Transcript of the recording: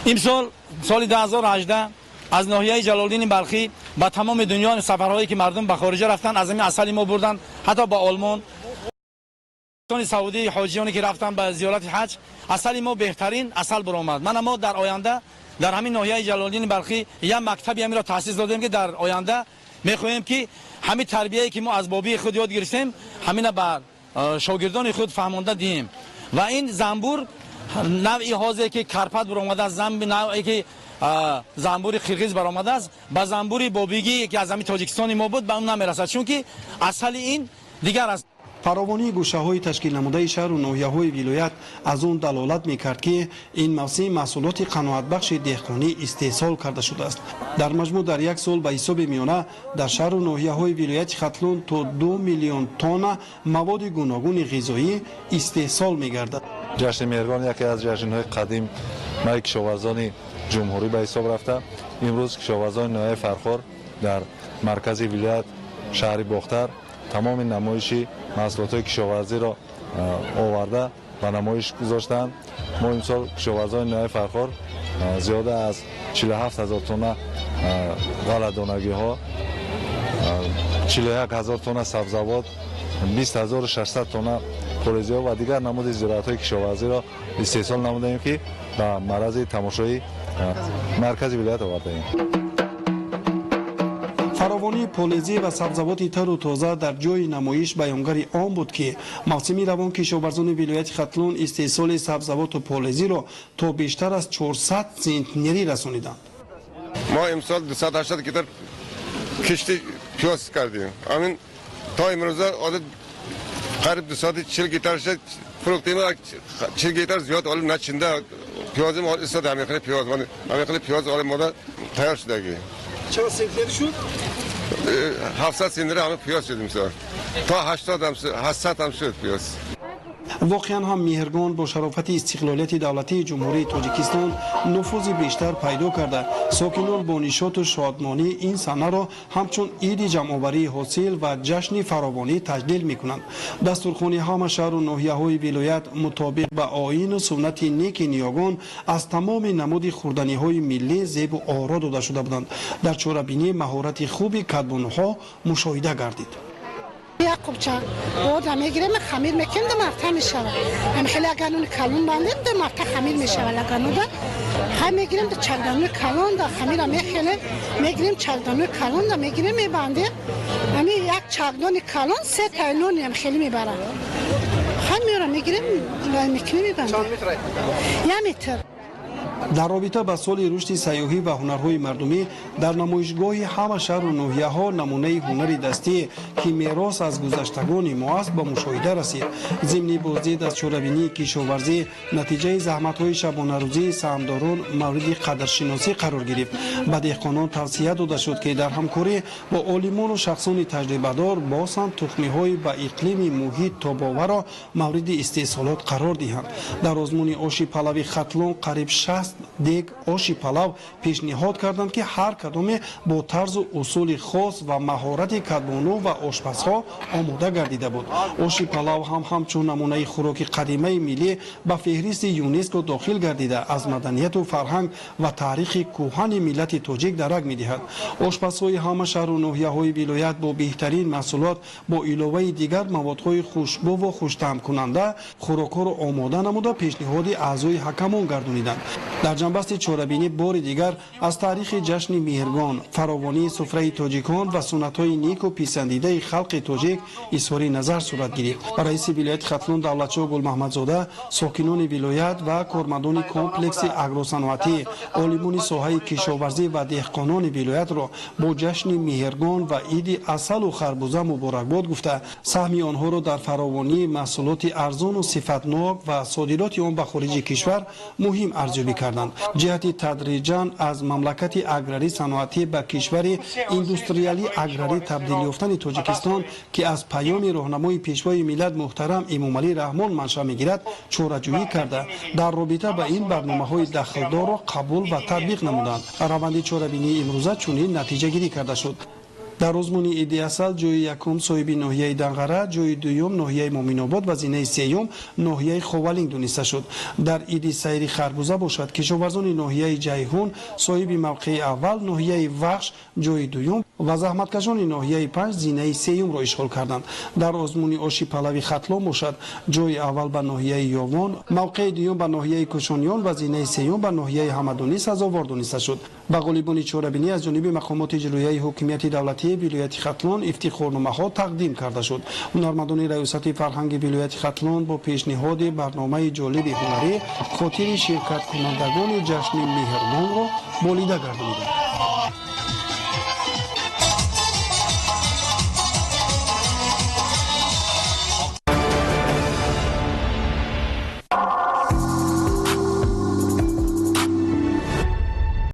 امسال سال 2018 از ناحیه جلالدین بلخی با تمام دنیا سفرهایی که مردم به خارج رفتن از این عسل ما بردن، حتی با آلمان سعودی حاجیانی که رفتن به زیارت حج عسل ما بهترین عسل برآمد. من ما در آینده در همین ناحیه جلالدین بلخی یک مکتبی همین را تأسیس دادیم که در آینده میخواهیم که همین تربیتی که ما از بابی خود یاد گرفتیم همین بر شاگردان خود فهمانده دیم. و این زنبور نوعی حاضر که کرپت برآمده است، نوعی که زنبور قرقیز برآمده است، با زنبور بابیگی که از همین تاجیکستان ما بود به اون نمیرسد، چون که اصل این دیگر است. فراوانی گوشه‌های تشکیل نموده شهر و ناحیه‌های ولایت از اون دلالت می‌کرد که این موسم محصولات قناعتبخش دهقانی استحصال کرده شده است. در مجموع در یک سال به حساب میانه در شهر و ناحیه‌های ولایت ختلون تا 2 میلیون تن مواد گوناگون غذایی استحصال می‌گردد. جشن مهرگان یکی از جشن‌های قدیم مای کشاورزان جمهوری به حساب رفته. امروز کشاورزان ناحیه فرخار در مرکز ولایت شهر باختر تمام نمایشی محصولات کشاورزی را آورده و نمایش گذاشتند. ما امسال کشاورزان ناحیه فرخار زیاده از 47,000 تن غله‌دانگی ها، 41,000 تن سبزیجات، 20,600 تن فلزی ها و دیگر نمود زراعت های کشاورزی را استحصال نمودیم که به معرض تماشای مرکز ولایت آورده ایم. فراوانی پالزی و سبزیجات تر و تازه در جای نمایش بیانگر آن بود که موسمی روان کشاورزان ولایت ختلون استحصال سبزیجات و پالزی را تا بیشتر از 400 سنتنری رسانیدند. ما امسال 280 کیلو کشتی پیاز کردیم. همین تا امروز عادت قریب 240 کیلو شد فروختیم. 40 کیلو زیاد حالا نچنده پیاز ما استاد همیخنه پیاز ما همیخنه پیاز حالا ما تیار شده. چرا سنتنری شد؟ 700 سنتنری همه پیاز شد امسال. تا 800 هم شد پیاز. واقعا هم مهرگان با شرافت استقلالیت دولتی جمهوری تاجیکستان نفوذ بیشتر پیدا کرده. ساکنان با نشاط و شادمانی این سنه را همچون عید جمع‌آوری حاصل و جشن فراوانی تجلیل می‌کنند. دستورخوانی همه شهر و ناحیه‌های ولایت مطابق به آیین و سنت نیک نیاگان از تمام نمود خوردنی‌های ملی زیب و آرا داده شده بودند. در چاره‌بینی مهارت خوبی کدبانوها مشاهده گردید. یک قبچه بود میگیریم خمیر میکنیم دو مرتبه میشود. هم خیلی اگر اون کلون باندیم دو مرتبه خمیر میشود. اگر نوده هم میگیریم دو چلدانو کلون دا خمیر هم میخیلیم میگیریم چلدانو کلون دا میگیریم میبندیم. همی یک چلدان کلون 3 تا نون هم خیلی میبره. هم میارم میگیریم میکنیم میبندیم. یک متر. در رابطه با سال رشد سیاحی و هنرهای مردمی در نمایشگاه همه شهر و ناحیه‌ها نمونه هنر دستی که میراث از گذشتگان ما است به مشاهده رسید. ضمن بازدید از چاره‌بینی کشاورزی نتیجه زحمت‌های شبانه روزی سهامداران مورد قدرشناسی قرار گرفت. به دهقانان توصیه داده شد که در همکاری با عالمان و شخصان تجربه‌دار باسند تخمی‌های به اقلیم محیط تاب‌آور را مورد استحصالات قرار دهند. در آزمون آش پلوی ختلون قریب 60 دیگ آش پلو پیشنهاد کردند که هر کدام با طرز و اصول خاص و مهارت کدبانو و آشپزها آماده گردیده بود. آش پلو هم همچون نمونه خوراک قدیمه ملی به فهرست یونسکو داخل گردیده از مدنیت و فرهنگ و تاریخ کهن ملت تاجیک درک می‌دهد. آشپزهای همه شهر و ناحیه‌های ولایت با بهترین محصولات با علاوه دیگر موادهای خوشبو و خوش‌طعم کننده خوراک‌ها را آماده نموده پیشنهاد اعضای حکمان گردانیدند. در جنبست چاره‌بینی بار دیگر از تاریخ جشن مهرگان، فراوانی سفره تاجیکان و سنت‌های نیک و پسندیده خلق تاجیک اظهار نظر صورت گرفت. رئیس ولایت ختلون دولتشاه گل محمدزاده، ساکنان ولایت و کارمندان کمپلکس اگروصنعتی، عالمان ساحه کشاورزی و دهقانان ولایت را با جشن مهرگان و عید عسل و خربوزه مبارکباد گفته سهم آنها را در فراوانی محصولات ارزان و صفتناک و صادرات آن به خارج کشور مهم ارزیابی کردند. جهت تدریجاً از مملکت اگراری صنعتی به کشور اندوستریالی اگراری تبدیل یافتن تاجیکستان که از پیام راهنمای پیشوای ملت محترم امامعلی رحمان منشأ میگیرد چاره‌جویی کرده در رابطه با این برنامه‌های دخلدار را قبول و تطبیق نمودند. روند چاره‌بینی امروزه چنین نتیجه گیری کرده شد. дар озмуни иди асал ҷойи якум соҳиби ноҳияи Данғара, ҷойи дуюм ноҳияи Моминобод ва зинаи сеюм ноҳияи Ховалинг дониста шуд. дар иди сайри Харбуза бошад кишоварзони ноҳияи Ҷайҳун соҳиби мавқеи аввал ноҳияи Вахш ҷойи дуюм ва заҳматкашони ноҳияи панҷ зинаи сеюмро ишғол карданд. дар озмуни Оши Палави Хатлон бошад ҷойи аввал ба ноҳияи Ёвон, мавқеи дуюм ба ноҳияи Кӯшонён ва зинаи сеюм ба ноҳияи Ҳамадонӣ сазовор дониста шуд. ба ғолибони чорабинӣ аз ҷониби мақомоти иҷроияи ҳокимияти давлатии вилояти Хатлон ифтихорномаҳо тақдим карда шуд. ҳунармандони раёсати фарҳанги вилояти Хатлон бо пешниҳоди барномаи ҷолиби ҳунарӣ хотири ширкаткунандагони ҷашни Меҳрубонро болида гардониданд.